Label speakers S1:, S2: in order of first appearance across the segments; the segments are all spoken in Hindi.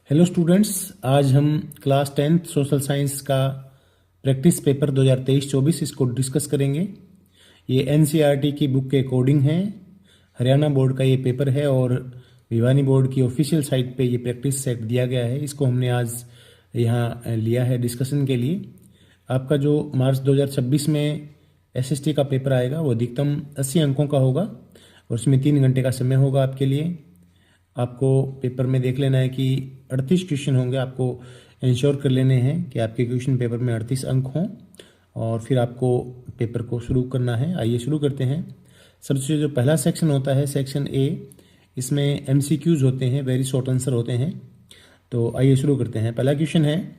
S1: हेलो स्टूडेंट्स, आज हम क्लास 10th सोशल साइंस का प्रैक्टिस पेपर 2023-24 इसको डिस्कस करेंगे। ये एनसीईआरटी की बुक के अकॉर्डिंग है। हरियाणा बोर्ड का ये पेपर है और भिवानी बोर्ड की ऑफिशियल साइट पे ये प्रैक्टिस सेट दिया गया है। इसको हमने आज यहाँ लिया है डिस्कशन के लिए। आपका जो मार्च 2026 में एसएसटी का पेपर आएगा वो अधिकतम 80 अंकों का होगा और उसमें 3 घंटे का समय होगा आपके लिए। आपको पेपर में देख लेना है कि 38 क्वेश्चन होंगे। आपको इंश्योर कर लेने हैं कि आपके क्वेश्चन पेपर में 38 अंक हों और फिर आपको पेपर को शुरू करना है। आइए शुरू करते हैं। सबसे जो पहला सेक्शन होता है सेक्शन ए, इसमें एमसीक्यूज होते हैं, वेरी शॉर्ट आंसर होते हैं। तो आइए शुरू करते हैं। पहला क्वेश्चन है,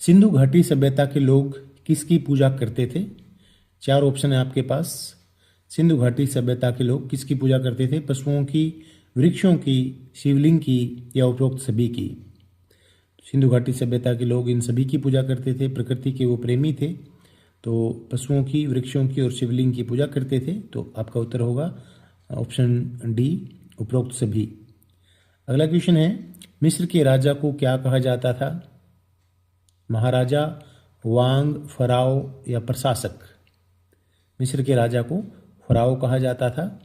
S1: सिंधु घाटी सभ्यता के लोग किसकी पूजा करते थे? 4 ऑप्शन है आपके पास। सिंधु घाटी सभ्यता के लोग किसकी पूजा करते थे? पशुओं की, वृक्षों की, शिवलिंग की या उपरोक्त सभी की? सिंधु घाटी सभ्यता के लोग इन सभी की पूजा करते थे। प्रकृति के वो प्रेमी थे, तो पशुओं की, वृक्षों की और शिवलिंग की पूजा करते थे। तो आपका उत्तर होगा ऑप्शन डी, उपरोक्त सभी। अगला क्वेश्चन है, मिस्र के राजा को क्या कहा जाता था? महाराजा, वांग, फराओ या प्रशासक? मिस्र के राजा को फराओ कहा जाता था।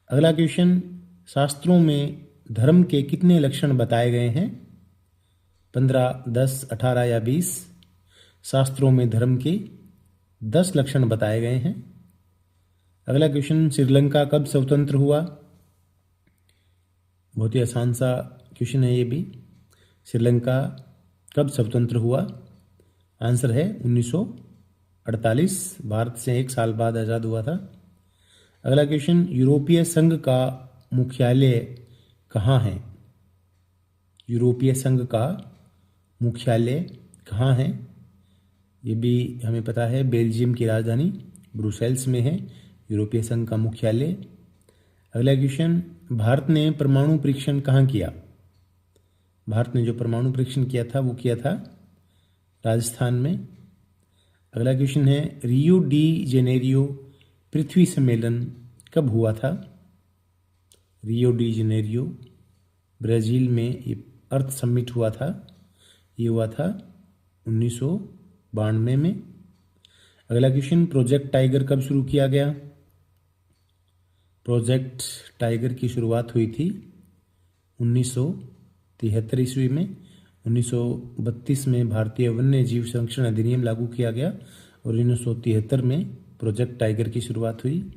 S1: अगला क्वेश्चन, शास्त्रों में धर्म के कितने लक्षण बताए गए हैं? 15, 10, 18 या 20? शास्त्रों में धर्म के 10 लक्षण बताए गए हैं। अगला क्वेश्चन, श्रीलंका कब स्वतंत्र हुआ? बहुत ही आसान सा क्वेश्चन है ये भी। श्रीलंका कब स्वतंत्र हुआ? आंसर है 1948। भारत से 1 साल बाद आज़ाद हुआ था। अगला क्वेश्चन, यूरोपीय संघ का मुख्यालय कहाँ है? यूरोपीय संघ का मुख्यालय कहाँ है? ये भी हमें पता है, बेल्जियम की राजधानी ब्रुसेल्स में है यूरोपीय संघ का मुख्यालय। अगला क्वेश्चन, भारत ने परमाणु परीक्षण कहाँ किया? भारत ने जो परमाणु परीक्षण किया था वो किया था राजस्थान में। अगला क्वेश्चन है, रियो डी जेनेरियो पृथ्वी सम्मेलन कब हुआ था? रियो डी जेनेरियो ब्राज़ील में ये अर्थ समिट हुआ था। ये हुआ था 1992 में। अगला क्वेश्चन, प्रोजेक्ट टाइगर कब शुरू किया गया? प्रोजेक्ट टाइगर की शुरुआत हुई थी 1973 ईस्वी में। 1932 में भारतीय वन्य जीव संरक्षण अधिनियम लागू किया गया और 1973 में प्रोजेक्ट टाइगर की शुरुआत हुई।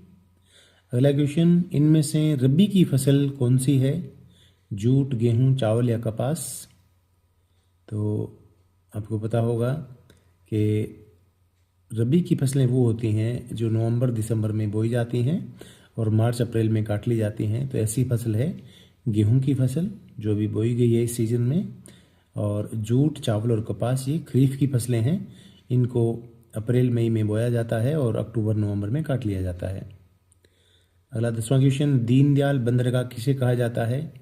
S1: अगला क्वेश्चन, इनमें से रबी की फसल कौन सी है? जूट, गेहूं, चावल या कपास? तो आपको पता होगा कि रबी की फसलें वो होती हैं जो नवंबर दिसंबर में बोई जाती हैं और मार्च अप्रैल में काट ली जाती हैं। तो ऐसी फसल है गेहूं की फसल जो भी बोई गई है इस सीजन में, और जूट, चावल और कपास ये खरीफ की फसलें हैं। इनको अप्रैल मई में बोया जाता है और अक्टूबर नवंबर में काट लिया जाता है। अगला 10वां क्वेश्चन, दीनदयाल बंदरगाह किसे कहा जाता है?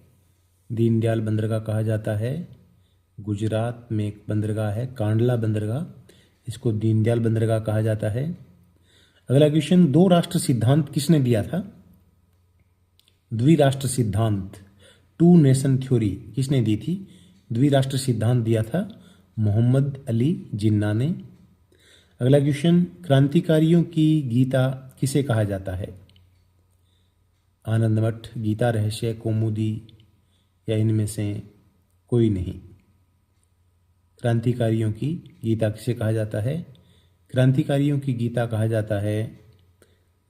S1: दीनदयाल बंदरगाह कहा जाता है, गुजरात में एक बंदरगाह है कांडला बंदरगाह, इसको दीनदयाल बंदरगाह कहा जाता है। अगला क्वेश्चन, 2 राष्ट्र सिद्धांत किसने दिया था? द्विराष्ट्र सिद्धांत, 2 नेशन थ्योरी किसने दी थी? द्विराष्ट्र सिद्धांत दिया था मोहम्मद अली जिन्ना ने। अगला क्वेश्चन, क्रांतिकारियों की गीता किसे कहा जाता है? आनंद मठ, गीता रहस्य, कौमुदी या इनमें से कोई नहीं? क्रांतिकारियों की गीता किसे कहा जाता है? क्रांतिकारियों की गीता कहा जाता है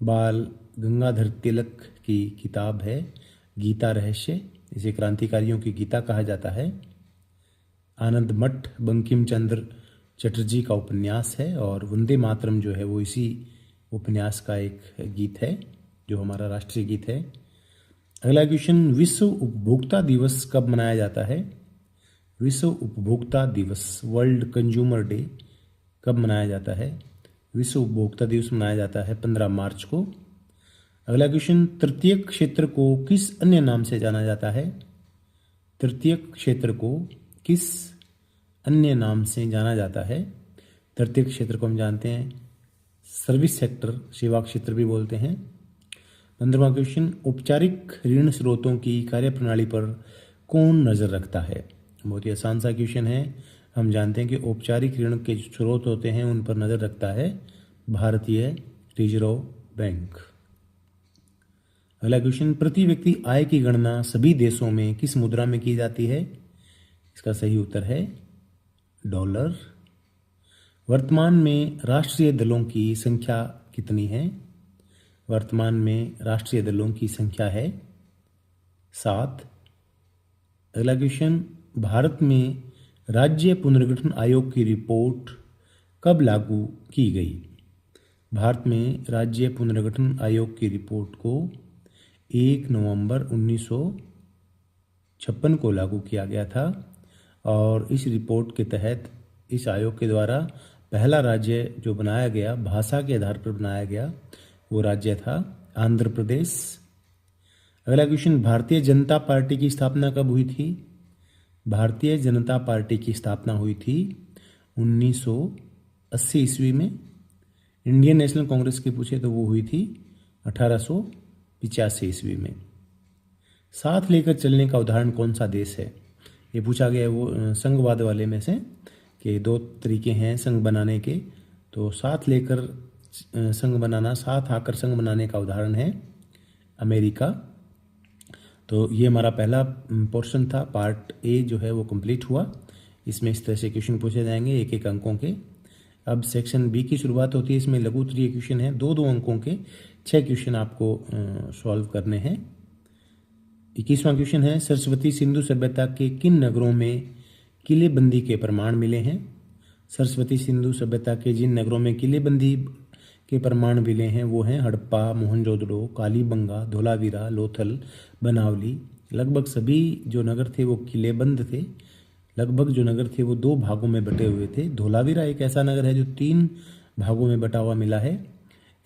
S1: बाल गंगाधर तिलक की किताब है गीता रहस्य, इसे क्रांतिकारियों की गीता कहा जाता है। आनंद मठ बंकिम चंद्र चटर्जी का उपन्यास है और वंदे मातरम जो है वो इसी उपन्यास का एक गीत है जो हमारा राष्ट्रीय गीत है। अगला क्वेश्चन, विश्व उपभोक्ता दिवस कब मनाया जाता है? विश्व उपभोक्ता दिवस, वर्ल्ड कंज्यूमर डे, कब मनाया जाता है? विश्व उपभोक्ता दिवस मनाया जाता है 15 मार्च को। अगला क्वेश्चन, तृतीयक क्षेत्र को किस अन्य नाम से जाना जाता है? तृतीयक क्षेत्र को किस अन्य नाम से जाना जाता है? तृतीयक क्षेत्र को हम जानते हैं सर्विस सेक्टर, सेवा क्षेत्र भी बोलते हैं। 15वां क्वेश्चन, औपचारिक ऋण स्रोतों की कार्यप्रणाली पर कौन नज़र रखता है? बहुत ही आसान सा क्वेश्चन है। हम जानते हैं कि औपचारिक ऋण के जो स्रोत होते हैं उन पर नज़र रखता है भारतीय रिजर्व बैंक। अगला क्वेश्चन, प्रति व्यक्ति आय की गणना सभी देशों में किस मुद्रा में की जाती है? इसका सही उत्तर है डॉलर। वर्तमान में राष्ट्रीय दलों की संख्या कितनी है? वर्तमान में राष्ट्रीय दलों की संख्या है 7। अगला क्वेश्चन, भारत में राज्य पुनर्गठन आयोग की रिपोर्ट कब लागू की गई? भारत में राज्य पुनर्गठन आयोग की रिपोर्ट को 1 नवंबर 1956 को लागू किया गया था और इस रिपोर्ट के तहत इस आयोग के द्वारा पहला राज्य जो बनाया गया, भाषा के आधार पर बनाया गया, वो राज्य था आंध्र प्रदेश। अगला क्वेश्चन, भारतीय जनता पार्टी की स्थापना कब हुई थी? भारतीय जनता पार्टी की स्थापना हुई थी 1980 ईस्वी में। इंडियन नेशनल कांग्रेस की पूछे तो वो हुई थी 1885 ईस्वी में। साथ लेकर चलने का उदाहरण कौन सा देश है? ये पूछा गया है वो संघवाद वाले में से कि 2 तरीके हैं संघ बनाने के। तो साथ लेकर संघ बनाना, साथ आकर संघ बनाने का उदाहरण है अमेरिका। तो ये हमारा पहला पोर्शन था, पार्ट ए जो है वो कंप्लीट हुआ। इसमें इस तरह से क्वेश्चन पूछे जाएंगे 1-1 अंकों के। अब सेक्शन बी की शुरुआत होती है। इसमें लघु उत्तरीय क्वेश्चन है 2-2 अंकों के, 6 क्वेश्चन आपको सॉल्व करने हैं। 21वां क्वेश्चन है, सरस्वती सिंधु सभ्यता के किन नगरों में किलेबंदी के प्रमाण मिले हैं? सरस्वती सिंधु सभ्यता के जिन नगरों में किलेबंदी के प्रमाण मिले हैं वो हैं हड़प्पा, मोहनजोदड़ो, कालीबंगा, धोलावीरा, लोथल, बनावली। लगभग सभी जो नगर थे वो किलेबंद थे। लगभग जो नगर थे वो 2 भागों में बटे हुए थे। धोलावीरा एक ऐसा नगर है जो 3 भागों में बटा हुआ मिला है।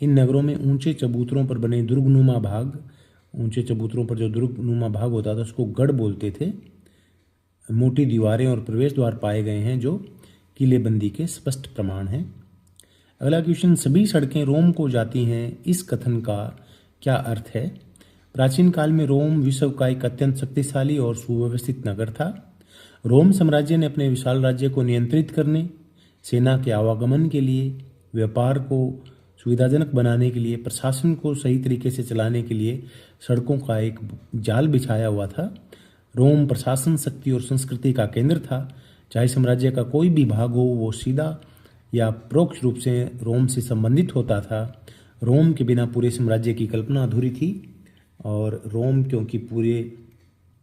S1: इन नगरों में ऊंचे चबूतरों पर बने दुर्गनुमा भाग, ऊंचे चबूतरों पर जो दुर्गनुमा भाग होता था उसको गढ़ बोलते थे। मोटी दीवारें और प्रवेश द्वार पाए गए हैं जो किलेबंदी के स्पष्ट प्रमाण हैं। अगला क्वेश्चन, सभी सड़कें रोम को जाती हैं, इस कथन का क्या अर्थ है? प्राचीन काल में रोम विश्व का एक अत्यंत शक्तिशाली और सुव्यवस्थित नगर था। रोम साम्राज्य ने अपने विशाल राज्य को नियंत्रित करने, सेना के आवागमन के लिए, व्यापार को सुविधाजनक बनाने के लिए, प्रशासन को सही तरीके से चलाने के लिए सड़कों का एक जाल बिछाया हुआ था। रोम प्रशासन, शक्ति और संस्कृति का केंद्र था। चाहे साम्राज्य का कोई भी भाग हो, वो सीधा या परोक्ष रूप से रोम से संबंधित होता था। रोम के बिना पूरे साम्राज्य की कल्पना अधूरी थी और रोम क्योंकि पूरे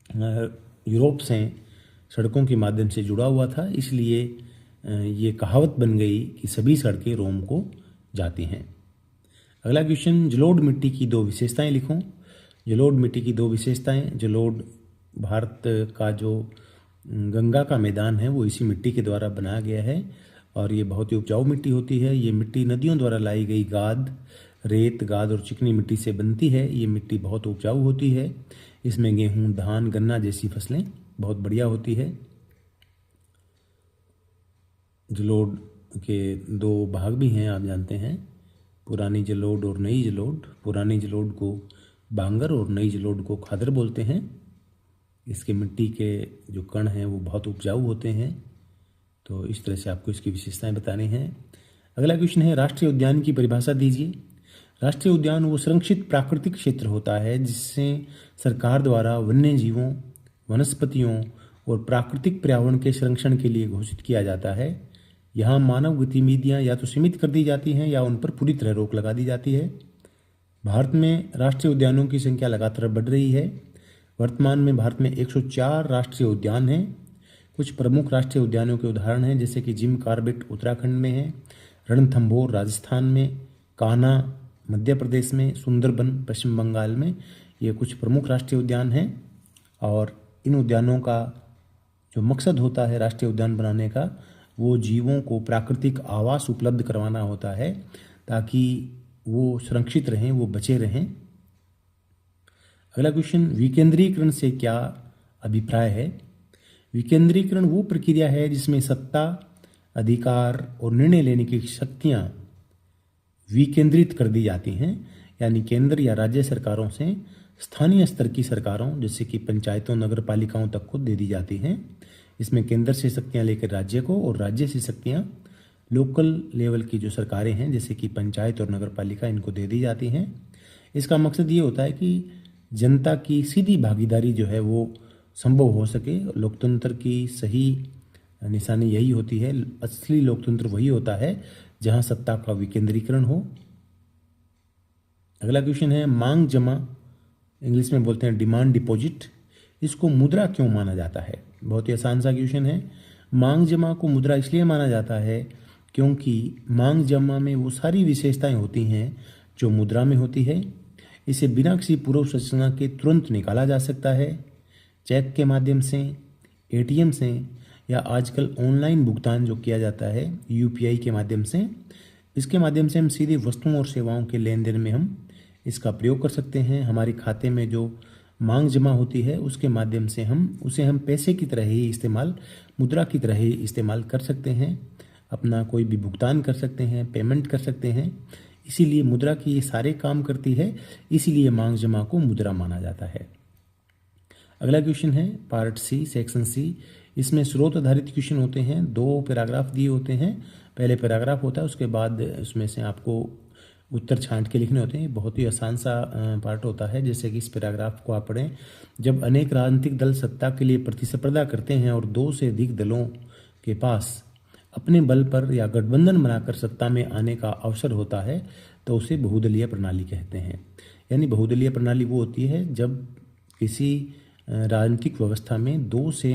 S1: यूरोप से सड़कों के माध्यम से जुड़ा हुआ था, इसलिए ये कहावत बन गई कि सभी सड़कें रोम को जाती हैं। अगला क्वेश्चन, जलोढ़ मिट्टी की 2 विशेषताएं लिखो। जलोढ़ मिट्टी की 2 विशेषताएं। जलोढ़ भारत का जो गंगा का मैदान है वो इसी मिट्टी के द्वारा बनाया गया है और ये बहुत ही उपजाऊ मिट्टी होती है। ये मिट्टी नदियों द्वारा लाई गई गाद, रेत, गाद और चिकनी मिट्टी से बनती है। ये मिट्टी बहुत उपजाऊ होती है। इसमें गेहूं, धान, गन्ना जैसी फसलें बहुत बढ़िया होती है। जलोढ़ के 2 भाग भी हैं, आप जानते हैं, पुरानी जलोढ़ और नई जलोढ़। पुरानी जलोढ़ को बांगर और नई जलोढ़ को खादर बोलते हैं। इसके मिट्टी के जो कण हैं वो बहुत उपजाऊ होते हैं। तो इस तरह से आपको इसकी विशेषताएं बतानी हैं। अगला क्वेश्चन है, राष्ट्रीय उद्यान की परिभाषा दीजिए। राष्ट्रीय उद्यान वो संरक्षित प्राकृतिक क्षेत्र होता है जिससे सरकार द्वारा वन्य जीवों, वनस्पतियों और प्राकृतिक पर्यावरण के संरक्षण के लिए घोषित किया जाता है। यहाँ मानव गतिविधियाँ या तो सीमित कर दी जाती हैं या उन पर पूरी तरह रोक लगा दी जाती है। भारत में राष्ट्रीय उद्यानों की संख्या लगातार बढ़ रही है। वर्तमान में भारत में 104 राष्ट्रीय उद्यान हैं। कुछ प्रमुख राष्ट्रीय उद्यानों के उदाहरण हैं जैसे कि जिम कॉर्बेट उत्तराखंड में है, रणथंभौर राजस्थान में, कान्हा मध्य प्रदेश में, सुंदरबन पश्चिम बंगाल में। ये कुछ प्रमुख राष्ट्रीय उद्यान हैं और इन उद्यानों का जो मकसद होता है राष्ट्रीय उद्यान बनाने का, वो जीवों को प्राकृतिक आवास उपलब्ध करवाना होता है ताकि वो सुरक्षित रहें, वो बचे रहें। अगला क्वेश्चन, विकेंद्रीकरण से क्या अभिप्राय है? विकेंद्रीकरण वो प्रक्रिया है जिसमें सत्ता, अधिकार और निर्णय लेने की शक्तियां विकेंद्रित कर दी जाती हैं, यानी केंद्र या राज्य सरकारों से स्थानीय स्तर की सरकारों जैसे कि पंचायतों नगर पालिकाओं तक को दे दी जाती हैं। इसमें केंद्र से शक्तियाँ लेकर राज्य को और राज्य से शक्तियाँ लोकल लेवल की जो सरकारें हैं जैसे कि पंचायत और नगर पालिका इनको दे दी जाती हैं। इसका मकसद ये होता है कि जनता की सीधी भागीदारी जो है वो संभव हो सके। लोकतंत्र की सही निशानी यही होती है। असली लोकतंत्र वही होता है जहां सत्ता का विकेंद्रीकरण हो। अगला क्वेश्चन है मांग जमा, इंग्लिश में बोलते हैं डिमांड डिपॉजिट, इसको मुद्रा क्यों माना जाता है? बहुत ही आसान सा क्वेश्चन है। मांग जमा को मुद्रा इसलिए माना जाता है क्योंकि मांग जमा में वो सारी विशेषताएं होती हैं जो मुद्रा में होती है। इसे बिना किसी पूर्व सूचना के तुरंत निकाला जा सकता है, चेक के माध्यम से, एटीएम से, या आजकल ऑनलाइन भुगतान जो किया जाता है यूपीआई के माध्यम से। इसके माध्यम से हम सीधे वस्तुओं और सेवाओं के लेन देन में हम इसका प्रयोग कर सकते हैं। हमारे खाते में जो मांग जमा होती है उसके माध्यम से हम पैसे की तरह ही इस्तेमाल, मुद्रा की तरह ही इस्तेमाल कर सकते हैं। अपना कोई भी भुगतान कर सकते हैं, पेमेंट कर सकते हैं। इसीलिए मुद्रा की ये सारे काम करती है, इसीलिए मांग जमा को मुद्रा माना जाता है। अगला क्वेश्चन है पार्ट सी, सेक्शन सी। इसमें स्रोत आधारित क्वेश्चन होते हैं। 2 पैराग्राफ दिए होते हैं। पहले पैराग्राफ होता है, उसके बाद उसमें से आपको उत्तर छांट के लिखने होते हैं। बहुत ही आसान सा पार्ट होता है। जैसे कि इस पैराग्राफ को आप पढ़ें। जब अनेक राजनीतिक दल सत्ता के लिए प्रतिस्पर्धा करते हैं और 2 से अधिक दलों के पास अपने बल पर या गठबंधन बनाकर सत्ता में आने का अवसर होता है तो उसे बहुदलीय प्रणाली कहते हैं। यानी बहुदलीय प्रणाली वो होती है जब किसी राजनीतिक व्यवस्था में 2 से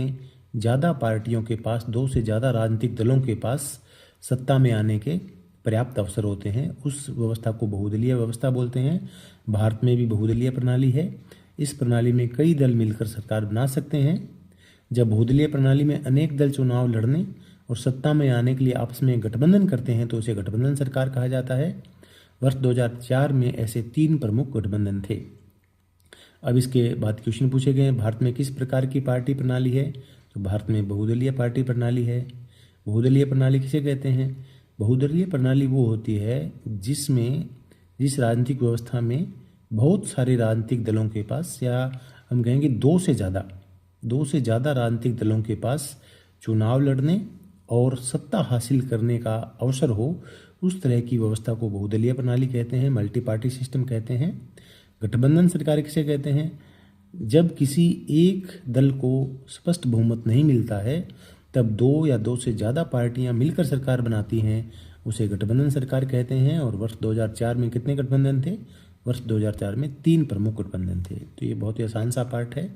S1: ज़्यादा पार्टियों के पास, 2 से ज़्यादा राजनीतिक दलों के पास सत्ता में आने के पर्याप्त अवसर होते हैं। उस व्यवस्था को बहुदलीय व्यवस्था बोलते हैं। भारत में भी बहुदलीय प्रणाली है। इस प्रणाली में कई दल मिलकर सरकार बना सकते हैं। जब बहुदलीय प्रणाली में अनेक दल चुनाव लड़ने और सत्ता में आने के लिए आपस में गठबंधन करते हैं तो उसे गठबंधन सरकार कहा जाता है। वर्ष 2004 में ऐसे 3 प्रमुख गठबंधन थे। अब इसके बाद क्वेश्चन पूछे गए, भारत में किस प्रकार की पार्टी प्रणाली है? तो भारत में बहुदलीय पार्टी प्रणाली है। बहुदलीय प्रणाली किसे कहते हैं? बहुदलीय प्रणाली वो होती है जिस राजनीतिक व्यवस्था में बहुत सारे राजनीतिक दलों के पास, या हम कहेंगे 2 से ज़्यादा राजनीतिक दलों के पास चुनाव लड़ने और सत्ता हासिल करने का अवसर हो, उस तरह की व्यवस्था को बहुदलीय प्रणाली कहते हैं, मल्टी पार्टी सिस्टम कहते हैं। गठबंधन सरकार किसे कहते हैं? जब किसी एक दल को स्पष्ट बहुमत नहीं मिलता है तब 2 या 2 से ज़्यादा पार्टियां मिलकर सरकार बनाती हैं, उसे गठबंधन सरकार कहते हैं। और वर्ष 2004 में कितने गठबंधन थे? वर्ष 2004 में 3 प्रमुख गठबंधन थे। तो ये बहुत ही आसान सा पार्ट है।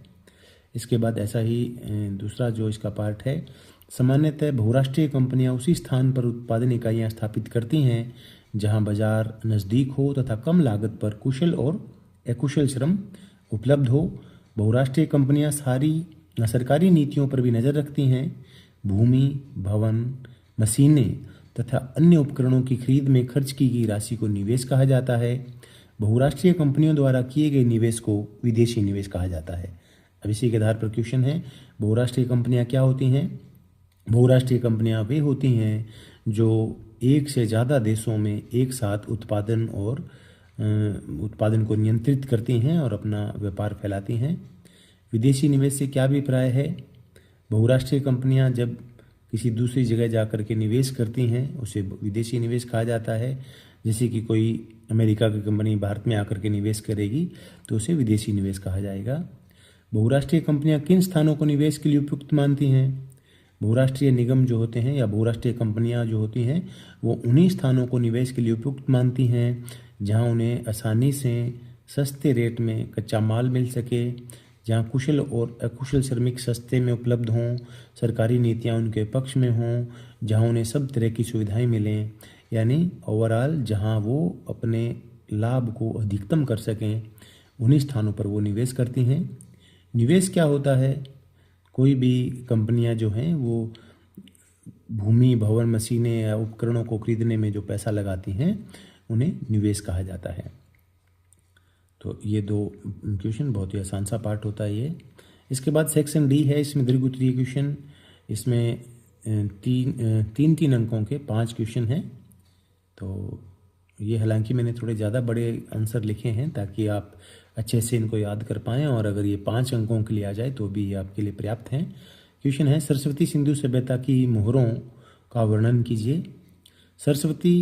S1: इसके बाद ऐसा ही दूसरा जो इसका पार्ट है, सामान्यतः बहुराष्ट्रीय कंपनियां उसी स्थान पर उत्पादन इकाइयां स्थापित करती हैं जहां बाजार नज़दीक हो तथा कम लागत पर कुशल और अकुशल श्रम उपलब्ध हो। बहुराष्ट्रीय कंपनियां सरकारी नीतियों पर भी नज़र रखती हैं। भूमि, भवन, मशीनें तथा अन्य उपकरणों की खरीद में खर्च की गई राशि को निवेश कहा जाता है। बहुराष्ट्रीय कंपनियों द्वारा किए गए निवेश को विदेशी निवेश कहा जाता है। अब इसी के आधार पर क्वेश्चन है, बहुराष्ट्रीय कंपनियां क्या होती हैं? बहुराष्ट्रीय कंपनियां वे होती हैं जो 1 से ज़्यादा देशों में एक साथ उत्पादन को नियंत्रित करती हैं और अपना व्यापार फैलाती हैं। विदेशी निवेश से क्या अभिप्राय है? बहुराष्ट्रीय कंपनियां जब किसी दूसरी जगह जाकर के निवेश करती हैं उसे विदेशी निवेश कहा जाता है। जैसे कि कोई अमेरिका की कंपनी भारत में आकर के निवेश करेगी तो उसे विदेशी निवेश कहा जाएगा। बहुराष्ट्रीय कंपनियां किन स्थानों को निवेश के लिए उपयुक्त मानती हैं? बहुराष्ट्रीय निगम जो होते हैं या बहुराष्ट्रीय कंपनियां जो होती हैं वो उन्हीं स्थानों को निवेश के लिए उपयुक्त मानती हैं जहां उन्हें आसानी से सस्ते रेट में कच्चा माल मिल सके, जहां कुशल और अकुशल श्रमिक सस्ते में उपलब्ध हों, सरकारी नीतियां उनके पक्ष में हों, जहां उन्हें सब तरह की सुविधाएं मिलें, यानी ओवरऑल जहां वो अपने लाभ को अधिकतम कर सकें, उन्हीं स्थानों पर वो निवेश करती हैं। निवेश क्या होता है? कोई भी कंपनियां जो हैं वो भूमि, भवन, मशीनें या उपकरणों को खरीदने में जो पैसा लगाती हैं उन्हें निवेश कहा जाता है। तो ये 2 क्वेश्चन बहुत ही आसान सा पार्ट होता है ये। इसके बाद सेक्शन डी है, इसमें दीर्घ उत्तरीय क्वेश्चन। इसमें 3 अंकों के 5 क्वेश्चन हैं। तो ये हालांकि मैंने थोड़े ज़्यादा बड़े आंसर लिखे हैं ताकि आप अच्छे से इनको याद कर पाएँ, और अगर ये 5 अंकों के लिए आ जाए तो भी ये आपके लिए पर्याप्त हैं। क्वेश्चन है, सरस्वती सिंधु सभ्यता की मोहरों का वर्णन कीजिए। सरस्वती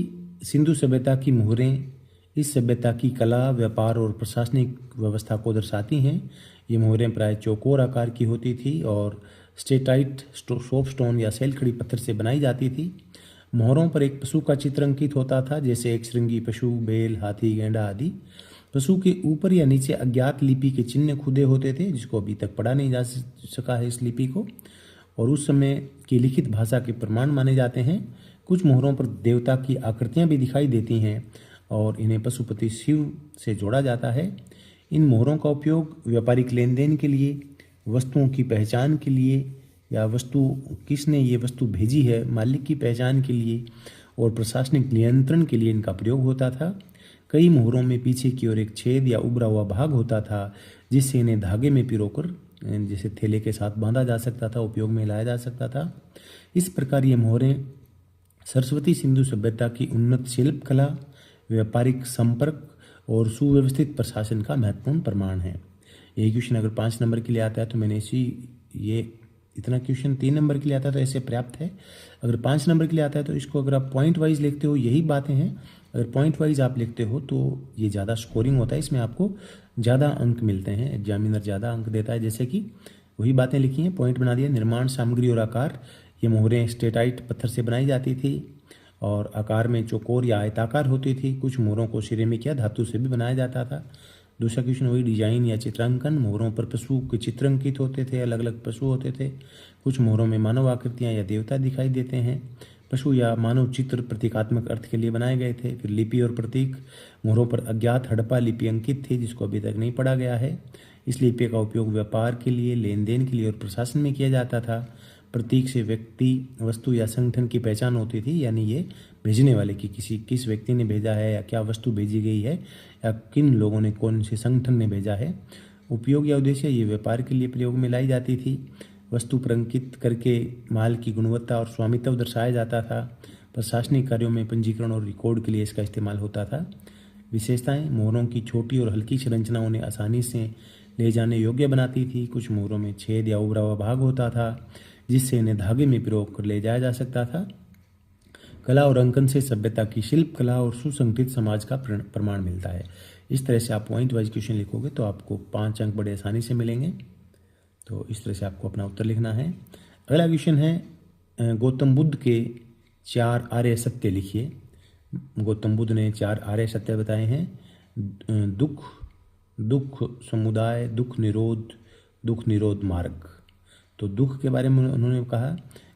S1: सिंधु सभ्यता की मोहरें इस सभ्यता की कला, व्यापार और प्रशासनिक व्यवस्था को दर्शाती हैं। ये मोहरें प्राय चौकोर आकार की होती थी और स्टेटाइट सोपस्टोन या सैलखड़ी पत्थर से बनाई जाती थी। मोहरों पर एक पशु का चित्र अंकित होता था, जैसे एक श्रृंगी पशु, बैल, हाथी, गैंडा आदि। पशु के ऊपर या नीचे अज्ञात लिपि के चिन्ह खुदे होते थे, जिसको अभी तक पढ़ा नहीं जा सका है इस लिपि को, और उस समय की लिखित भाषा के प्रमाण माने जाते हैं। कुछ मोहरों पर देवता की आकृतियां भी दिखाई देती हैं और इन्हें पशुपति शिव से जोड़ा जाता है। इन मोहरों का उपयोग व्यापारिक लेन देन के लिए, वस्तुओं की पहचान के लिए, या वस्तु किसने ये वस्तु भेजी है, मालिक की पहचान के लिए, और प्रशासनिक नियंत्रण के लिए इनका प्रयोग होता था। कई मोहरों में पीछे की ओर एक छेद या उभरा हुआ भाग होता था, जिससे इन्हें धागे में पिरोकर जैसे थैले के साथ बांधा जा सकता था, उपयोग में लाया जा सकता था। इस प्रकार ये मोहरें सरस्वती सिंधु सभ्यता की उन्नत शिल्प कला, व्यापारिक संपर्क और सुव्यवस्थित प्रशासन का महत्वपूर्ण प्रमाण है। ये क्वेश्चन अगर 5 नंबर के लिए आता है तो मैंने ये इतना क्वेश्चन 3 नंबर के लिए आता है तो ऐसे पर्याप्त है। अगर 5 नंबर के लिए आता है तो इसको अगर आप पॉइंट वाइज लिखते हो, यही बातें हैं, अगर पॉइंट वाइज आप लिखते हो तो ये ज़्यादा स्कोरिंग होता है, इसमें आपको ज़्यादा अंक मिलते हैं, एग्जामिनर ज़्यादा अंक देता है। जैसे कि वही बातें लिखी हैं, पॉइंट बना दिया। निर्माण सामग्री और आकार, ये मोहरें स्टेटाइट पत्थर से बनाई जाती थी और आकार में चौकोर या आयताकार होती थी। कुछ मोहरों को सिरेमिक या धातु से भी बनाया जाता था। दूसरा क्वेश्चन वही, डिजाइन या चित्रांकन, मोहरों पर पशु के चित्र अंकित होते थे, अलग अलग पशु होते थे। कुछ मोहरों में मानव आकृतियां या देवता दिखाई देते हैं। पशु या मानव चित्र प्रतीकात्मक अर्थ के लिए बनाए गए थे। फिर लिपि और प्रतीक, मोहरों पर अज्ञात हड़प्पा लिपि अंकित थी, जिसको अभी तक नहीं पढ़ा गया है। इस लिपि का उपयोग व्यापार के लिए, लेन देन के लिए और प्रशासन में किया जाता था। प्रतीक से व्यक्ति, वस्तु या संगठन की पहचान होती थी, यानी ये भेजने वाले की किस व्यक्ति ने भेजा है, या क्या वस्तु भेजी गई है, या किन लोगों ने, कौन से संगठन ने भेजा है। उपयोग या उद्देश्य, ये व्यापार के लिए प्रयोग में लाई जाती थी। वस्तु पर अंकित करके माल की गुणवत्ता और स्वामित्व दर्शाया जाता था। प्रशासनिक कार्यों में पंजीकरण और रिकॉर्ड के लिए इसका इस्तेमाल होता था। विशेषताएं, मोहरों की छोटी और हल्की संरचना उन्हें आसानी से ले जाने योग्य बनाती थी। कुछ मोहरों में छेद या उभरा हुआ भाग होता था, जिससे इन्हें धागे में पिरोक कर ले जाया जा सकता था। कला और अंकन से सभ्यता की शिल्प कला और सुसंगठित समाज का प्रमाण मिलता है। इस तरह से आप पॉइंट वाइज क्वेश्चन लिखोगे तो आपको 5 अंक बड़े आसानी से मिलेंगे। तो इस तरह से आपको अपना उत्तर लिखना है। अगला क्वेश्चन है, गौतम बुद्ध के 4 आर्य सत्य लिखिए। गौतम बुद्ध ने 4 आर्य सत्य बताए हैं। दुख समुदाय, दुख निरोध मार्ग। तो दुख के बारे में उन्होंने कहा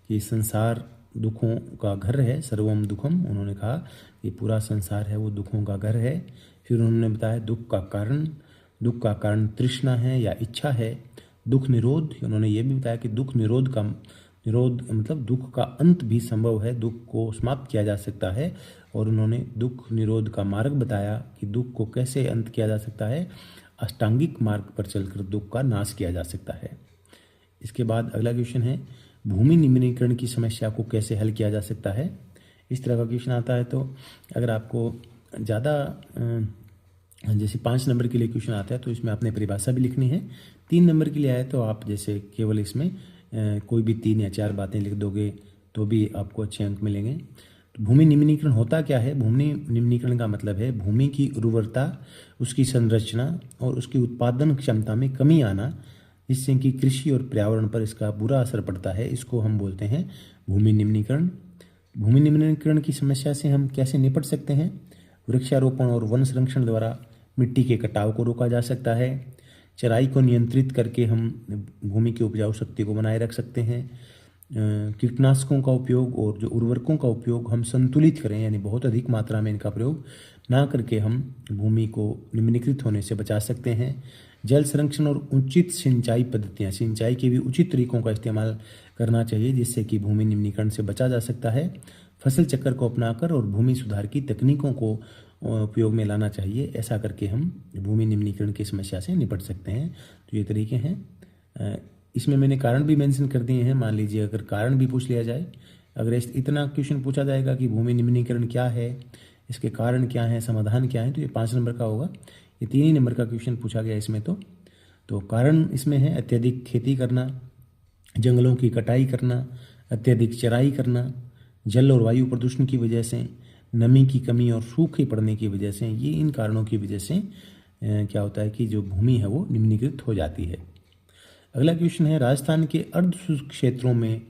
S1: कि संसार दुखों का घर है, सर्वम दुखम। उन्होंने कहा कि पूरा संसार है वो दुखों का घर है। फिर उन्होंने बताया दुख का कारण तृष्णा है या इच्छा है। दुख निरोध, उन्होंने ये भी बताया कि दुख निरोध मतलब दुख का अंत भी संभव है, दुख को समाप्त किया जा सकता है। और उन्होंने दुख निरोध का मार्ग बताया कि दुख को कैसे अंत किया जा सकता है, अष्टांगिक मार्ग पर चलकर दुख का नाश किया जा सकता है। इसके बाद अगला क्वेश्चन है, भूमि निम्नीकरण की समस्या को कैसे हल किया जा सकता है। इस तरह का क्वेश्चन आता है तो अगर आपको ज़्यादा जैसे 5 नंबर के लिए क्वेश्चन आता है तो इसमें आपने परिभाषा भी लिखनी है। 3 नंबर के लिए आए तो आप जैसे केवल इसमें कोई भी 3 या 4 बातें लिख दोगे तो भी आपको अच्छे अंक मिलेंगे। तो भूमि निम्नीकरण होता क्या है? भूमि निम्नीकरण का मतलब है भूमि की उर्वरता, उसकी संरचना और उसकी उत्पादन क्षमता में कमी आना, जिससे कि कृषि और पर्यावरण पर इसका बुरा असर पड़ता है। इसको हम बोलते हैं भूमि निम्नीकरण। भूमि निम्नीकरण की समस्या से हम कैसे निपट सकते हैं? वृक्षारोपण और वन संरक्षण द्वारा मिट्टी के कटाव को रोका जा सकता है। चराई को नियंत्रित करके हम भूमि की उपजाऊ शक्ति को बनाए रख सकते हैं। कीटनाशकों का उपयोग और जो उर्वरकों का उपयोग हम संतुलित करें, यानी बहुत अधिक मात्रा में इनका प्रयोग ना करके हम भूमि को निम्नीकृत होने से बचा सकते हैं। जल संरक्षण और उचित सिंचाई पद्धतियाँ, सिंचाई के भी उचित तरीकों का इस्तेमाल करना चाहिए, जिससे कि भूमि निम्नीकरण से बचा जा सकता है। फसल चक्र को अपनाकर और भूमि सुधार की तकनीकों को उपयोग में लाना चाहिए। ऐसा करके हम भूमि निम्नीकरण की समस्या से निपट सकते हैं। तो ये तरीके हैं। इसमें मैंने कारण भी मेंशन कर दिए हैं। मान लीजिए अगर कारण भी पूछ लिया जाए, अगर इतना क्वेश्चन पूछा जाएगा कि भूमि निम्नीकरण क्या है, इसके कारण क्या है, समाधान क्या है, तो ये 5 नंबर का होगा। ये 3 ही नंबर का क्वेश्चन पूछा गया इसमें। तो कारण इसमें है अत्यधिक खेती करना, जंगलों की कटाई करना, अत्यधिक चराई करना, जल और वायु प्रदूषण की वजह से, नमी की कमी और सूखे पड़ने की वजह से। ये इन कारणों की वजह से क्या होता है कि जो भूमि है वो निम्नीकृत हो जाती है। अगला क्वेश्चन है, राजस्थान के अर्ध शुष्क क्षेत्रों में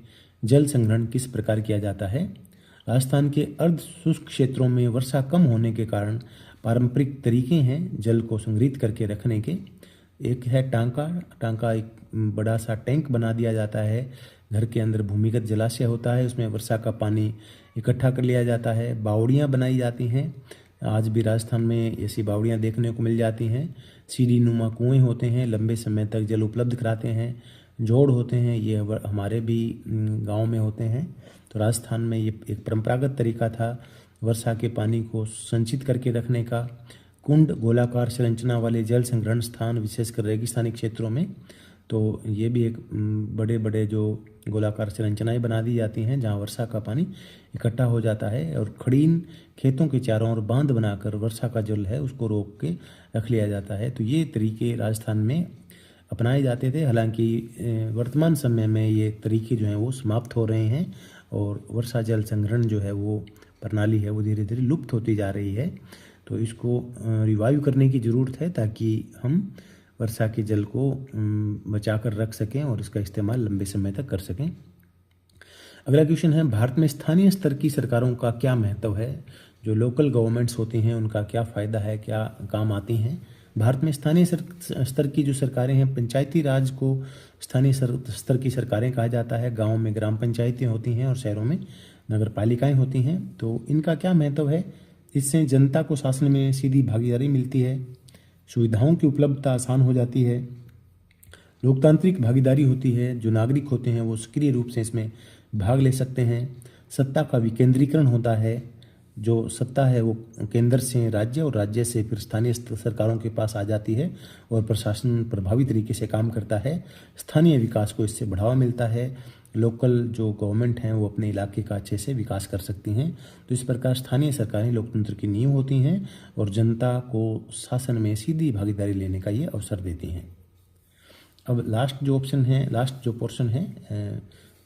S1: जल संग्रहण किस प्रकार किया जाता है? राजस्थान के अर्ध शुष्क क्षेत्रों में वर्षा कम होने के कारण पारंपरिक तरीके हैं जल को संग्रहित करके रखने के। एक है टांका एक बड़ा सा टैंक बना दिया जाता है, घर के अंदर भूमिगत जलाशय होता है, उसमें वर्षा का पानी इकट्ठा कर लिया जाता है। बावड़ियाँ बनाई जाती हैं, आज भी राजस्थान में ऐसी बावड़ियाँ देखने को मिल जाती हैं। सीढ़ी नुमा कुएँ होते हैं, लंबे समय तक जल उपलब्ध कराते हैं। जोड़ होते हैं, ये हमारे भी गांव में होते हैं। तो राजस्थान में ये एक परंपरागत तरीका था वर्षा के पानी को संचित करके रखने का। कुंड गोलाकार संरचना वाले जल संग्रहण स्थान विशेषकर रेगिस्तानी क्षेत्रों में, तो ये भी एक बड़े बड़े जो गोलाकार संरचनाएं बना दी जाती हैं जहां वर्षा का पानी इकट्ठा हो जाता है। और खड़ीन खेतों के चारों ओर बांध बनाकर वर्षा का जल है उसको रोक के रख लिया जाता है। तो ये तरीके राजस्थान में अपनाए जाते थे। हालांकि वर्तमान समय में ये तरीके जो हैं वो समाप्त हो रहे हैं और वर्षा जल संग्रहण जो है वो प्रणाली है वो धीरे धीरे लुप्त होती जा रही है। तो इसको रिवाइव करने की ज़रूरत है ताकि हम वर्षा के जल को बचा कर रख सकें और इसका इस्तेमाल लंबे समय तक कर सकें। अगला क्वेश्चन है, भारत में स्थानीय स्तर की सरकारों का क्या महत्व है? जो लोकल गवर्नमेंट्स होती हैं उनका क्या फ़ायदा है, क्या काम आती हैं? भारत में स्थानीय स्तर की जो सरकारें हैं, पंचायती राज को स्थानीय स्तर की सरकारें कहा जाता है। गाँव में ग्राम पंचायतें होती हैं और शहरों में नगर पालिकाएँ होती हैं। तो इनका क्या महत्व है? इससे जनता को शासन में सीधी भागीदारी मिलती है, सुविधाओं की उपलब्धता आसान हो जाती है, लोकतांत्रिक भागीदारी होती है, जो नागरिक होते हैं वो सक्रिय रूप से इसमें भाग ले सकते हैं। सत्ता का विकेंद्रीकरण होता है, जो सत्ता है वो केंद्र से राज्य और राज्य से फिर स्थानीय सरकारों के पास आ जाती है और प्रशासन प्रभावी तरीके से काम करता है। स्थानीय विकास को इससे बढ़ावा मिलता है। लोकल जो गवर्नमेंट हैं वो अपने इलाके का अच्छे से विकास कर सकती हैं। तो इस प्रकार स्थानीय सरकारें लोकतंत्र की नींव होती हैं और जनता को शासन में सीधी भागीदारी लेने का ये अवसर देती हैं। अब लास्ट जो पोर्शन है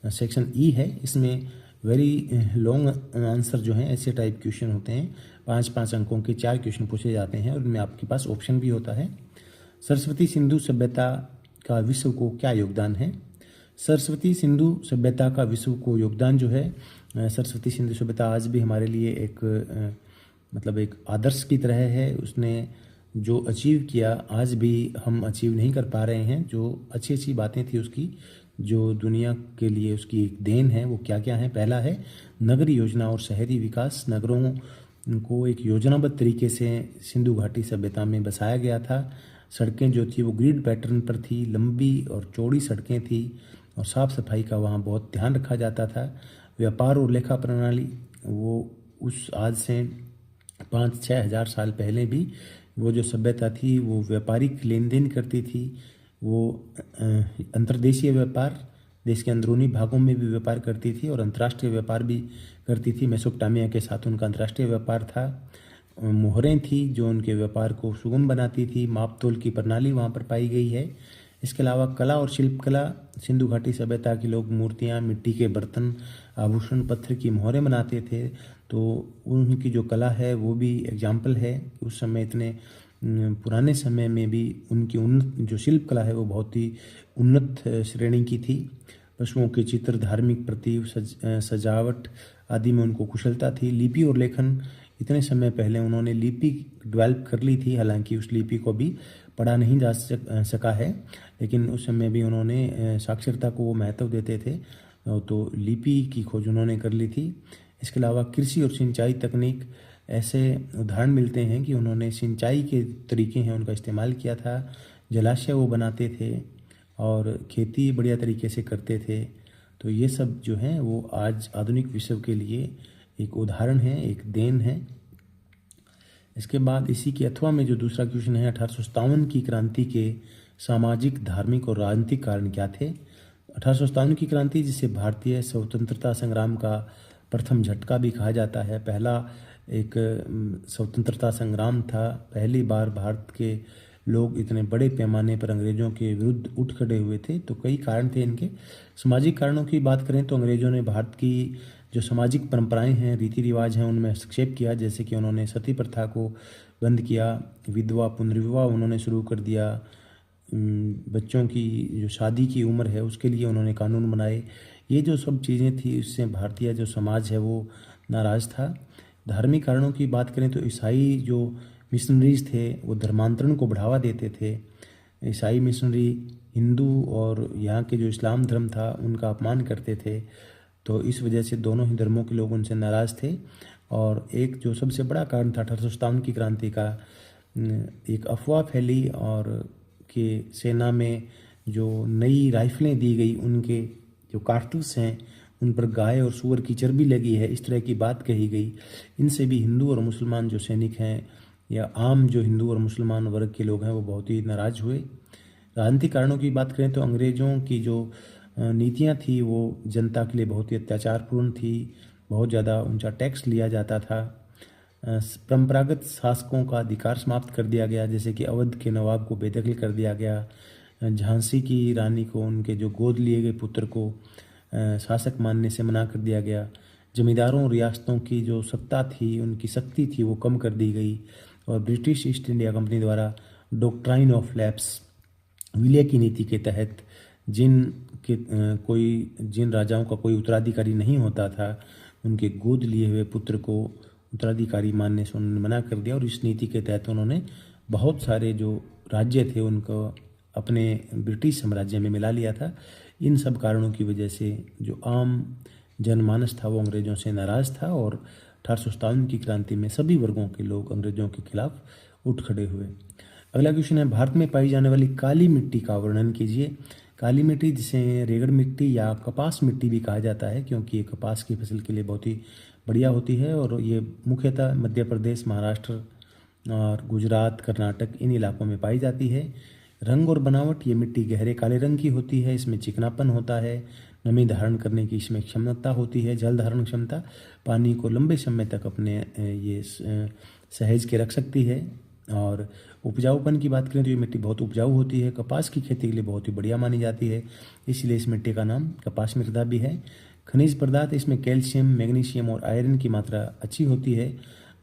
S1: सेक्शन ई है, इसमें वेरी लॉन्ग आंसर जो हैं ऐसे टाइप क्वेश्चन होते हैं। 5-5 अंकों के 4 क्वेश्चन पूछे जाते हैं और इनमें आपके पास ऑप्शन भी होता है। सरस्वती सिंधु सभ्यता का विश्व को क्या योगदान है? सरस्वती सिंधु सभ्यता का विश्व को योगदान जो है, सरस्वती सिंधु सभ्यता आज भी हमारे लिए एक मतलब एक आदर्श की तरह है। उसने जो अचीव किया आज भी हम अचीव नहीं कर पा रहे हैं। जो अच्छी अच्छी बातें थी उसकी, जो दुनिया के लिए उसकी एक देन है, वो क्या क्या है? पहला है नगरीय योजना और शहरी विकास। नगरों को एक योजनाबद्ध तरीके से सिंधु घाटी सभ्यता में बसाया गया था। सड़कें जो थी वो ग्रिड पैटर्न पर थी, लंबी और चौड़ी सड़कें थी और साफ़ सफाई का वहाँ बहुत ध्यान रखा जाता था। व्यापार और लेखा प्रणाली वो उस आज से 5-6 हज़ार साल पहले भी वो जो सभ्यता थी वो व्यापारिक लेन देन करती थी। वो अंतर्देशीय व्यापार, देश के अंदरूनी भागों में भी व्यापार करती थी और अंतर्राष्ट्रीय व्यापार भी करती थी। मेसोपोटामिया के साथ उनका अंतर्राष्ट्रीय व्यापार था। मोहरें थी जो उनके व्यापार को सुगम बनाती थी। माप तोल की प्रणाली वहाँ पर पाई गई है। इसके अलावा कला और शिल्पकला, सिंधु घाटी सभ्यता के लोग मूर्तियाँ, मिट्टी के बर्तन, आभूषण, पत्थर की मोहरें बनाते थे। तो उनकी जो कला है वो भी एग्जाम्पल है। उस समय इतने पुराने समय में भी उनकी जो शिल्प कला है वो बहुत ही उन्नत श्रेणी की थी। पशुओं के चित्र, धार्मिक प्रतीक, सजावट आदि में उनको कुशलता थी। लिपि और लेखन, इतने समय पहले उन्होंने लिपि डेवलप कर ली थी। हालांकि उस लिपि को भी पढ़ा नहीं जा सका है, लेकिन उस समय भी उन्होंने साक्षरता को वो महत्व देते थे। तो लिपि की खोज उन्होंने कर ली थी। इसके अलावा कृषि और सिंचाई तकनीक, ऐसे उदाहरण मिलते हैं कि उन्होंने सिंचाई के तरीके हैं उनका इस्तेमाल किया था। जलाशय वो बनाते थे और खेती बढ़िया तरीके से करते थे। तो ये सब जो हैं वो आज आधुनिक विश्व के लिए एक उदाहरण है, एक देन है। इसके बाद इसी के अथवा में जो दूसरा क्वेश्चन है, 1857 की क्रांति के सामाजिक, धार्मिक और राजनीतिक कारण क्या थे? 1857 की क्रांति, जिसे भारतीय स्वतंत्रता संग्राम का प्रथम झटका भी कहा जाता है, पहला एक स्वतंत्रता संग्राम था। पहली बार भारत के लोग इतने बड़े पैमाने पर अंग्रेज़ों के विरुद्ध उठ खड़े हुए थे। तो कई कारण थे इनके। सामाजिक कारणों की बात करें तो अंग्रेज़ों ने भारत की जो सामाजिक परंपराएं हैं, रीति रिवाज हैं, उनमें हस्तक्षेप किया। जैसे कि उन्होंने सती प्रथा को बंद किया, विधवा पुनर्विवाह उन्होंने शुरू कर दिया, बच्चों की जो शादी की उम्र है उसके लिए उन्होंने कानून बनाए। ये जो सब चीज़ें थी, इससे भारतीय जो समाज है वो नाराज़ था। धार्मिक कारणों की बात करें तो ईसाई जो मिशनरीज थे वो धर्मांतरण को बढ़ावा देते थे। ईसाई मिशनरी हिंदू और यहाँ के जो इस्लाम धर्म था उनका अपमान करते थे। तो इस वजह से दोनों ही धर्मों के लोग उनसे नाराज़ थे। और एक जो सबसे बड़ा कारण था 1857 की क्रांति का, एक अफवाह फैली और कि सेना में जो नई राइफलें दी गई उनके जो कारतूस हैं उन पर गाय और सूअर की चर्बी लगी है, इस तरह की बात कही गई। इनसे भी हिंदू और मुसलमान जो सैनिक हैं या आम जो हिंदू और मुसलमान वर्ग के लोग हैं वो बहुत ही नाराज़ हुए। राजनीतिक कारणों की बात करें तो अंग्रेज़ों की जो नीतियां थी वो जनता के लिए बहुत ही अत्याचारपूर्ण थी। बहुत ज़्यादा ऊंचा टैक्स लिया जाता था। परंपरागत शासकों का अधिकार समाप्त कर दिया गया, जैसे कि अवध के नवाब को बेदखल कर दिया गया। झांसी की रानी को उनके जो गोद लिए गए पुत्र को शासक मानने से मना कर दिया गया। जमींदारों और रियासतों की जो सत्ता थी, उनकी शक्ति थी, वो कम कर दी गई। और ब्रिटिश ईस्ट इंडिया कंपनी द्वारा डॉक्ट्राइन ऑफ लैप्स, विलय की नीति के तहत जिन राजाओं का कोई उत्तराधिकारी नहीं होता था, उनके गोद लिए हुए पुत्र को उत्तराधिकारी मानने से उन्होंने मना कर दिया। और इस नीति के तहत उन्होंने बहुत सारे जो राज्य थे उनको अपने ब्रिटिश साम्राज्य में मिला लिया था। इन सब कारणों की वजह से जो आम जनमानस था वो अंग्रेज़ों से नाराज़ था और 1857 की क्रांति में सभी वर्गों के लोग अंग्रेज़ों के खिलाफ उठ खड़े हुए। अगला क्वेश्चन है, भारत में पाई जाने वाली काली मिट्टी का वर्णन कीजिए। काली मिट्टी, जिसे रेगड़ मिट्टी या कपास मिट्टी भी कहा जाता है, क्योंकि ये कपास की फसल के लिए बहुत ही बढ़िया होती है और ये मुख्यतः मध्य प्रदेश, महाराष्ट्र और गुजरात, कर्नाटक इन इलाकों में पाई जाती है। रंग और बनावट, ये मिट्टी गहरे काले रंग की होती है। इसमें चिकनापन होता है, नमी धारण करने की इसमें क्षमता होती है, जल धारण क्षमता, पानी को लंबे समय तक अपने ये सहेज के रख सकती है। और उपजाऊपन की बात करें तो ये मिट्टी बहुत उपजाऊ होती है, कपास की खेती के लिए बहुत ही बढ़िया मानी जाती है, इसलिए इस मिट्टी का नाम कपास मृदा भी है। खनिज पदार्थ, इसमें कैल्शियम, मैग्नीशियम और आयरन की मात्रा अच्छी होती है।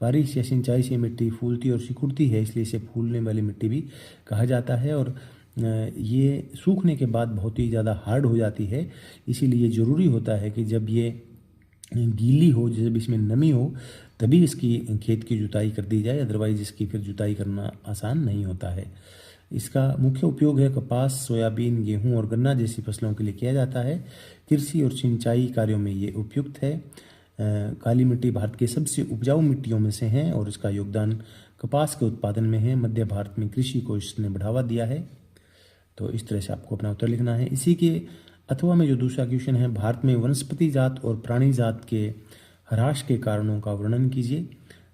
S1: बारिश या सिंचाई से मिट्टी फूलती और सिकुड़ती है, इसलिए इसे फूलने वाली मिट्टी भी कहा जाता है। और ये सूखने के बाद बहुत ही ज़्यादा हार्ड हो जाती है, इसीलिए ज़रूरी होता है कि जब ये गीली हो, जब इसमें नमी हो, तभी इसकी खेत की जुताई कर दी जाए, अदरवाइज इसकी फिर जुताई करना आसान नहीं होता है। इसका मुख्य उपयोग है कपास, सोयाबीन, गेहूं और गन्ना जैसी फसलों के लिए किया जाता है। कृषि और सिंचाई कार्यों में ये उपयुक्त है। काली मिट्टी भारत के सबसे उपजाऊ मिट्टियों में से है और इसका योगदान कपास के उत्पादन में है। मध्य भारत में कृषि को इसने बढ़ावा दिया है। तो इस तरह से आपको अपना उत्तर लिखना है। इसी के अथवा में जो दूसरा क्वेश्चन है, भारत में वनस्पति जात और प्राणी जात के ह्रास के कारणों का वर्णन कीजिए।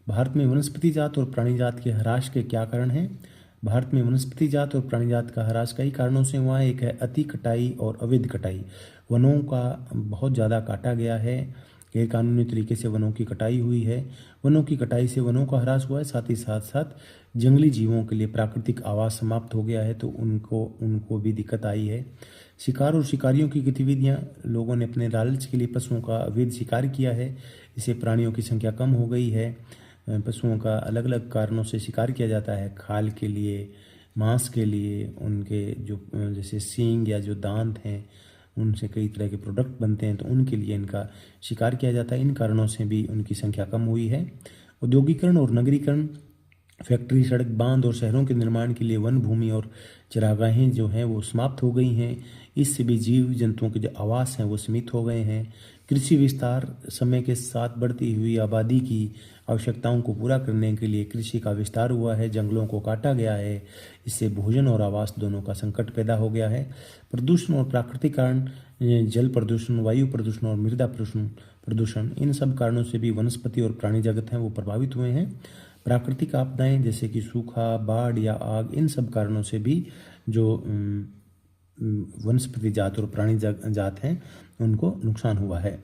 S1: भारत में वनस्पति जात और प्राणी जात के ह्रास के क्या कारण हैं? भारत में वनस्पति जात और प्राणी जात का ह्रास कई कारणों से हुआ है। एक है अति कटाई और अवैध कटाई। वनों का बहुत ज़्यादा काटा गया है, गैर कानूनी तरीके से वनों की कटाई हुई है। वनों की कटाई से वनों का ह्रास हुआ है, साथ ही साथ जंगली जीवों के लिए प्राकृतिक आवास समाप्त हो गया है, तो उनको भी दिक्कत आई है। शिकार और शिकारियों की गतिविधियां, लोगों ने अपने लालच के लिए पशुओं का अवैध शिकार किया है, इससे प्राणियों की संख्या कम हो गई है। पशुओं का अलग अलग कारणों से शिकार किया जाता है, खाल के लिए, मांस के लिए, उनके जो जैसे सींग या जो दांत हैं उनसे कई तरह के प्रोडक्ट बनते हैं, तो उनके लिए इनका शिकार किया जाता है। इन कारणों से भी उनकी संख्या कम हुई है। औद्योगिकरण और नगरीकरण, फैक्ट्री, सड़क, बांध और शहरों के निर्माण के लिए वन भूमि और चरागाहें जो हैं वो समाप्त हो गई हैं। इससे भी जीव जंतुओं के जो आवास हैं वो सीमित हो गए हैं। कृषि विस्तार, समय के साथ बढ़ती हुई आबादी की आवश्यकताओं को पूरा करने के लिए कृषि का विस्तार हुआ है, जंगलों को काटा गया है, इससे भोजन और आवास दोनों का संकट पैदा हो गया है। प्रदूषण और प्राकृतिक कारण, जल प्रदूषण, वायु प्रदूषण और मृदा प्रदूषण, इन सब कारणों से भी वनस्पति और प्राणी जगत हैं वो प्रभावित हुए हैं। प्राकृतिक आपदाएं जैसे कि सूखा, बाढ़ या आग, इन सब कारणों से भी जो वनस्पति जात और प्राणी जात हैं उनको नुकसान हुआ है।